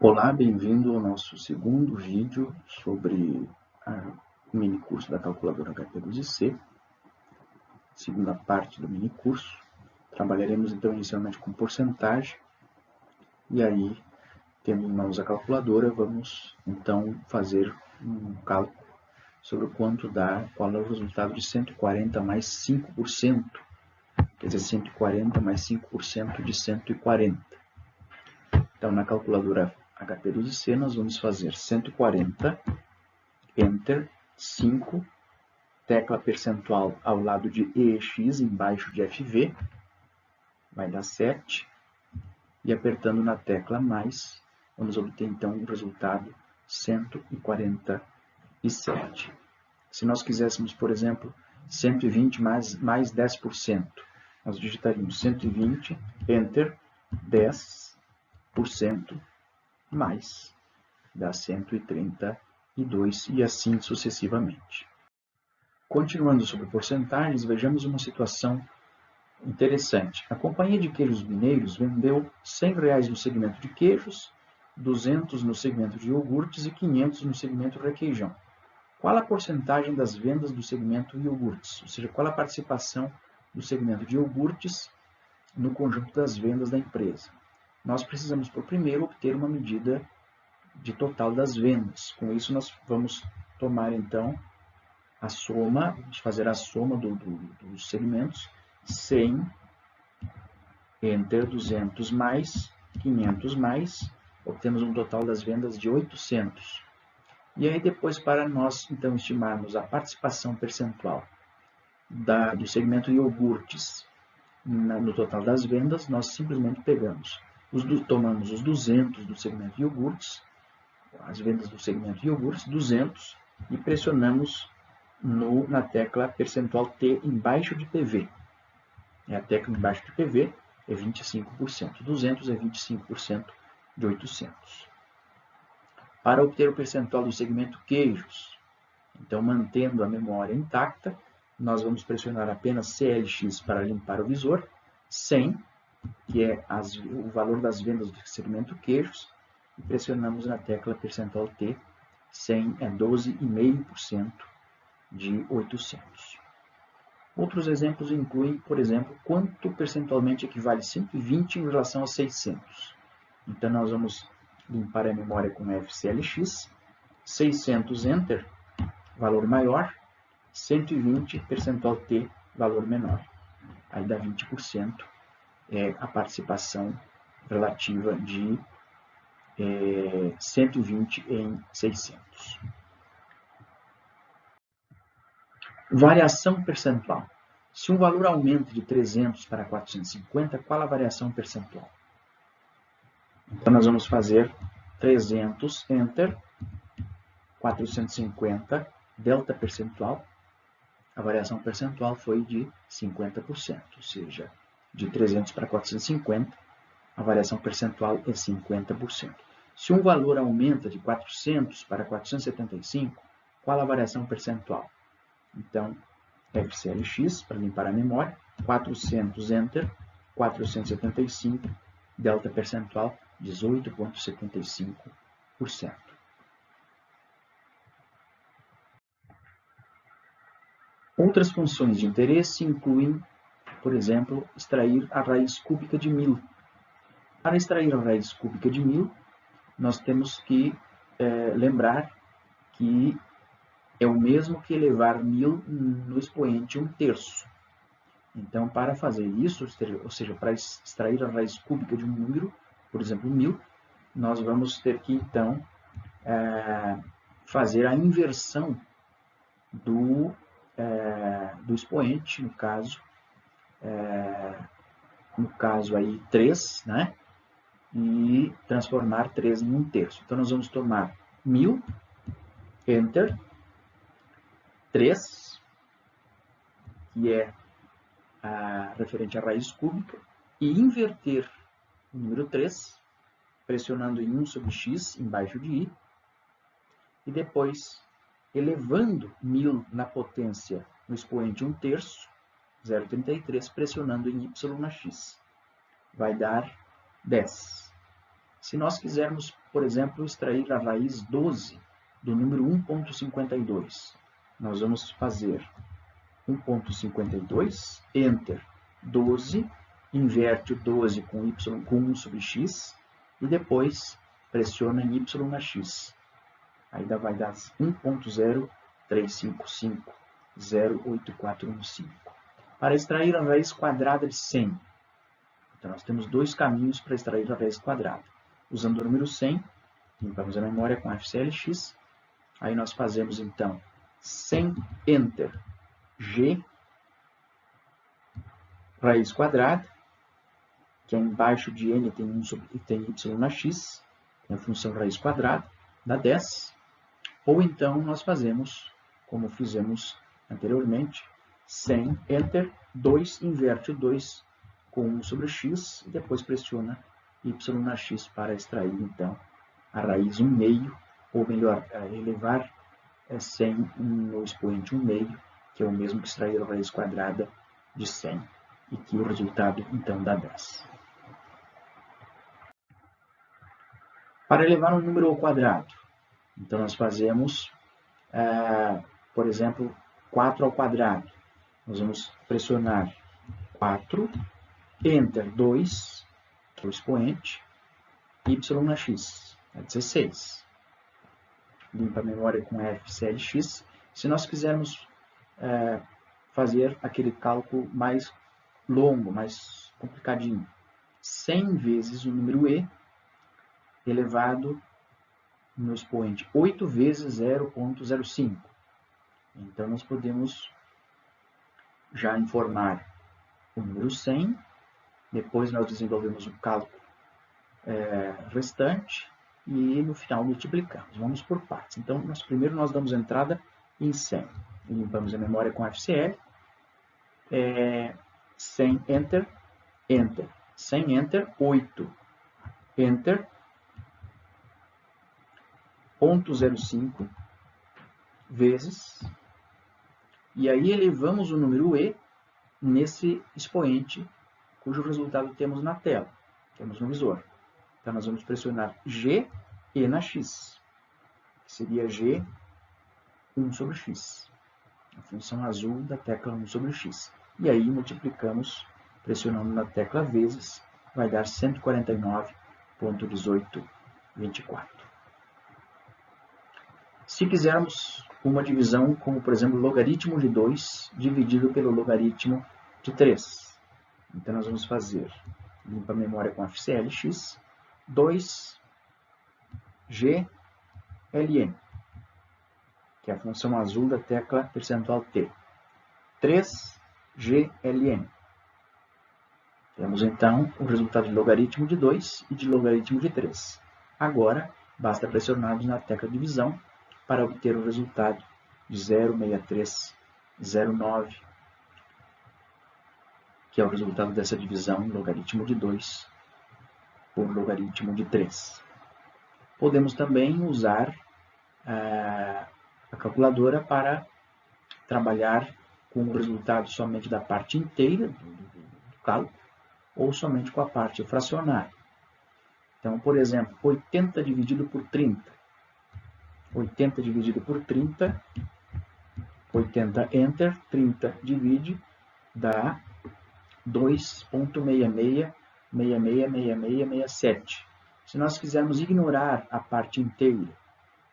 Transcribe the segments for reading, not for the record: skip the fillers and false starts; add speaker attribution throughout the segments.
Speaker 1: Olá, bem-vindo ao nosso segundo vídeo sobre o mini curso da calculadora HP2C, segunda parte do mini curso. Trabalharemos então inicialmente com porcentagem e aí, tendo em mãos a calculadora, vamos então fazer um cálculo sobre qual é o resultado de 140 mais 5%, quer dizer, 140 mais 5% de 140. Então, na calculadora HP2C, nós vamos fazer 140, Enter, 5, tecla percentual ao lado de EX, embaixo de FV, vai dar 7, e apertando na tecla mais, vamos obter então o resultado 147. Se nós quiséssemos, por exemplo, 120 mais 10%, nós digitaríamos 120, Enter, 10%, mais, dá 132 e assim sucessivamente. Continuando sobre porcentagens, vejamos uma situação interessante. A Companhia de Queijos Mineiros vendeu R$ 100 no segmento de queijos, 200 no segmento de iogurtes e 500 no segmento requeijão. Qual a porcentagem das vendas do segmento iogurtes? Ou seja, qual a participação do segmento de iogurtes no conjunto das vendas da empresa? Nós precisamos, por primeiro, obter uma medida de total das vendas. Com isso, nós vamos tomar, então, a soma, vamos fazer a soma dos segmentos, 100, Enter, 200 mais, 500 mais, obtemos um total das vendas de 800. E aí, depois, para nós, então, estimarmos a participação percentual do segmento iogurtes no total das vendas, nós simplesmente tomamos os 200 do segmento iogurtes, as vendas do segmento iogurtes, 200, e pressionamos na tecla percentual T embaixo de PV. A tecla embaixo de PV é 25%. 200 é 25% de 800. Para obter o percentual do segmento queijos, então mantendo a memória intacta, nós vamos pressionar apenas CLX para limpar o visor, 100, que é o valor das vendas do segmento queijos, e pressionamos na tecla percentual T, 100 é 12,5% de 800. Outros exemplos incluem, por exemplo, quanto percentualmente equivale 120 em relação a 600. Então, nós vamos limpar a memória com FCLX, 600 Enter, valor maior, 120 percentual T, valor menor. Aí dá 20%, é a participação relativa de 120 em 600. Variação percentual. Se um valor aumenta de 300 para 450, qual a variação percentual? Então, nós vamos fazer 300, Enter, 450, delta percentual. A variação percentual foi de 50%, ou seja, de 300 para 450, a variação percentual é 50%. Se um valor aumenta de 400 para 475, qual a variação percentual? Então, FCLX, para limpar a memória, 400, Enter, 475, delta percentual, 18,75%. Outras funções de interesse incluem, por exemplo, extrair a raiz cúbica de 1000. Para extrair a raiz cúbica de 1000, nós temos que lembrar que é o mesmo que elevar 1000 no expoente 1/3. Então, para fazer isso, ou seja, para extrair a raiz cúbica de um número, por exemplo, 1000, nós vamos ter que, então, fazer a inversão do expoente, no caso aí 3, né? E transformar 3 em 1/3. Então, nós vamos tomar 1000, Enter, 3, que é referente à raiz cúbica, e inverter o número 3, pressionando em 1 sobre x, embaixo de i, e depois elevando 1000 na potência no expoente 1/3, 0,33, pressionando em y na x. Vai dar 10. Se nós quisermos, por exemplo, extrair a raiz 12 do número 1.52, nós vamos fazer 1.52, Enter, 12, inverte o 12 com y com 1 sobre x, e depois pressiona em y na x. Aí vai dar 1.0355.08415. Para extrair a raiz quadrada de 100, então nós temos dois caminhos para extrair a raiz quadrada. Usando o número 100, limpamos a memória com FCLX, aí nós fazemos então 100 Enter, G, raiz quadrada, que é embaixo de n tem y na x, tem a função raiz quadrada, dá 10. Ou então nós fazemos, como fizemos anteriormente, 100 Enter, 2, inverte o 2 com 1 sobre x, e depois pressiona y na x para extrair então a raiz 1/2, ou melhor, elevar 100 no expoente 1/2, que é o mesmo que extrair a raiz quadrada de 100, e que o resultado então dá 10. Para elevar um número ao quadrado, então nós fazemos, por exemplo, 4 ao quadrado. Nós vamos pressionar 4, Enter 2, que é o expoente, y na x, é 16. Limpa a memória com FCLX. Se nós quisermos fazer aquele cálculo mais longo, mais complicadinho, 100 vezes o número e elevado no expoente 8 vezes 0,05. Então, nós podemos já informar o número 100, depois nós desenvolvemos o cálculo restante e no final multiplicamos. Vamos por partes. Então, primeiro nós damos entrada em 100. Limpamos a memória com FCL. 100 Enter, Enter. 100 Enter, 8. Enter, 0,05 vezes, e aí elevamos o número e nesse expoente, cujo resultado temos na tela, temos no visor. Então, nós vamos pressionar G e na x, que seria G 1 sobre x, a função azul da tecla 1 sobre x. E aí multiplicamos, pressionando na tecla vezes, vai dar 149,1824. Se quisermos uma divisão como, por exemplo, logaritmo de 2 dividido pelo logaritmo de 3. Então, nós vamos fazer, limpa a memória com FCLX, 2 GLN, que é a função azul da tecla percentual T. 3 GLN. Temos, então, o resultado de logaritmo de 2 e de logaritmo de 3. Agora, basta pressionarmos na tecla divisão para obter o resultado de 0,6309, que é o resultado dessa divisão logaritmo de 2 por logaritmo de 3. Podemos também usar a calculadora para trabalhar com o resultado somente da parte inteira do cálculo ou somente com a parte fracionária. Então, por exemplo, 80 dividido por 30. 80 dividido por 30, 80 Enter, 30 divide, dá 2,66666667. Se nós quisermos ignorar a parte inteira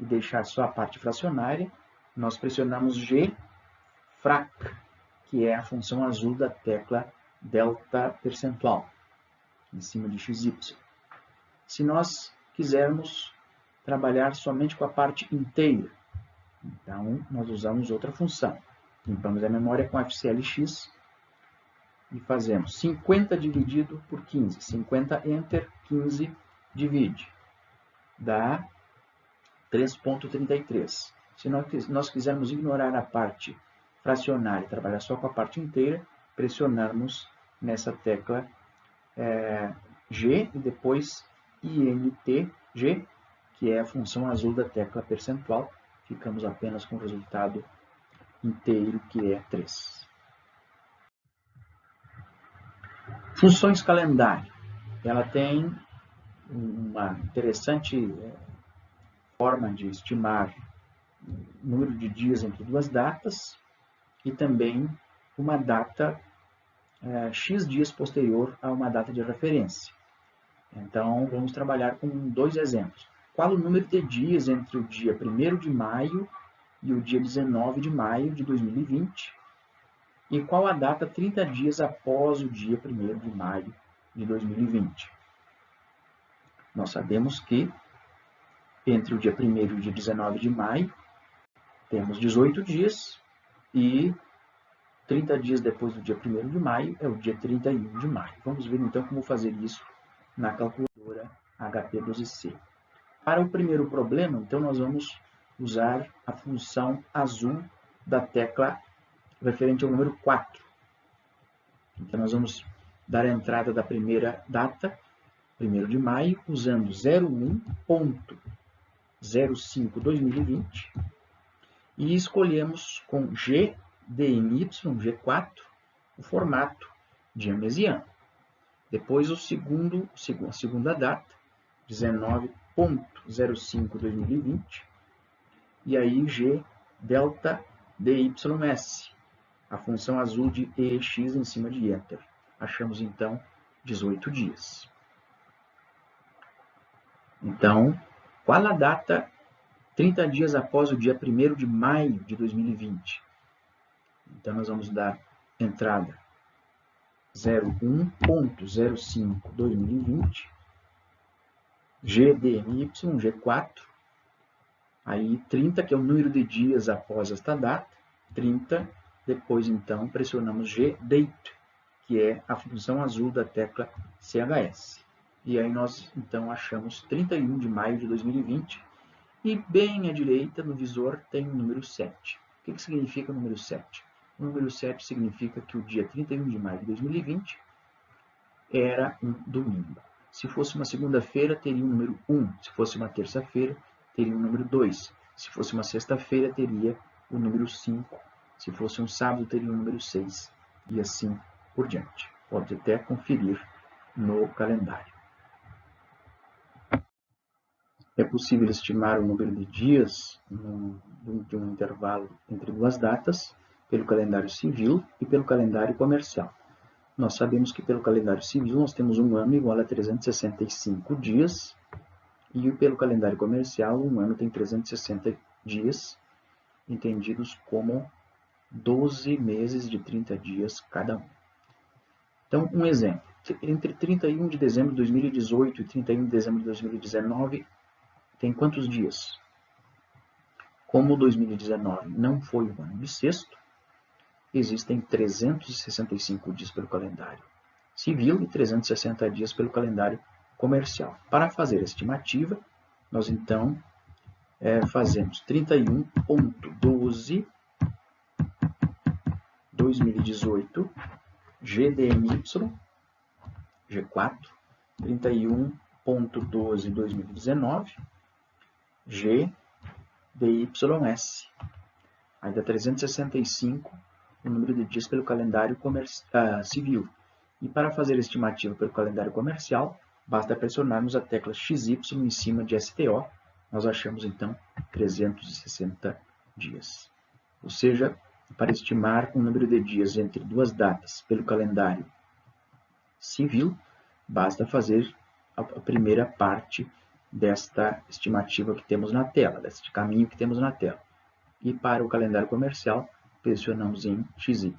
Speaker 1: e deixar só a parte fracionária, nós pressionamos G frac, que é a função azul da tecla delta percentual, em cima de XY. Se nós quisermos trabalhar somente com a parte inteira, então nós usamos outra função. Limpamos a memória com FCLX e fazemos 50 dividido por 15. 50 Enter, 15 divide. Dá 3,33. Se nós quisermos ignorar a parte fracionária e trabalhar só com a parte inteira, pressionarmos nessa tecla G e depois INT, G, que é a função azul da tecla percentual. Ficamos apenas com o resultado inteiro, que é 3. Funções calendário. Ela tem uma interessante forma de estimar o número de dias entre duas datas e também uma data X dias posterior a uma data de referência. Então, vamos trabalhar com dois exemplos. Qual o número de dias entre o dia 1º de maio e o dia 19 de maio de 2020? E qual a data 30 dias após o dia 1º de maio de 2020? Nós sabemos que entre o dia 1º e o dia 19 de maio, temos 18 dias e 30 dias depois do dia 1º de maio é o dia 31 de maio. Vamos ver então como fazer isso na calculadora HP12C. Para o primeiro problema, então, nós vamos usar a função azul da tecla referente ao número 4. Então, nós vamos dar a entrada da primeira data, 1º de maio, usando 01.05.2020 e escolhemos com GDMY, G4, o formato diamesiano. Depois a segunda data, 19.05.2020, e aí G delta DYS, a função azul de EX em cima de Enter. Achamos então 18 dias. Então, qual a data 30 dias após o dia 1º de maio de 2020? Então, nós vamos dar entrada 01.05.2020, GDMY, G4, aí 30, que é o número de dias após esta data, 30, depois então pressionamos GDate, que é a função azul da tecla CHS. E aí nós então achamos 31 de maio de 2020, e bem à direita no visor tem o número 7. O que significa o número 7? O número 7 significa que o dia 31 de maio de 2020 era um domingo. Se fosse uma segunda-feira, teria o número 1. Se fosse uma terça-feira, teria o número 2. Se fosse uma sexta-feira, teria o número 5. Se fosse um sábado, teria o número 6. E assim por diante. Pode até conferir no calendário. É possível estimar o número de dias de um intervalo entre duas datas pelo calendário civil e pelo calendário comercial. Nós sabemos que pelo calendário civil nós temos um ano igual a 365 dias e pelo calendário comercial um ano tem 360 dias, entendidos como 12 meses de 30 dias cada um. Então, um exemplo. Entre 31 de dezembro de 2018 e 31 de dezembro de 2019, tem quantos dias? Como 2019 não foi um ano bissexto, existem 365 dias pelo calendário civil e 360 dias pelo calendário comercial. Para fazer a estimativa, nós então fazemos 31.12 2018 GDMY G4, 31.12 2019 GDYS. Aí dá 365 o número de dias pelo calendário civil. E para fazer a estimativa pelo calendário comercial, basta pressionarmos a tecla XY em cima de STO. Nós achamos então 360 dias. Ou seja, para estimar o número de dias entre duas datas pelo calendário civil, basta fazer a primeira parte desta estimativa que temos na tela, deste caminho que temos na tela. E para o calendário comercial, pressionamos em XY.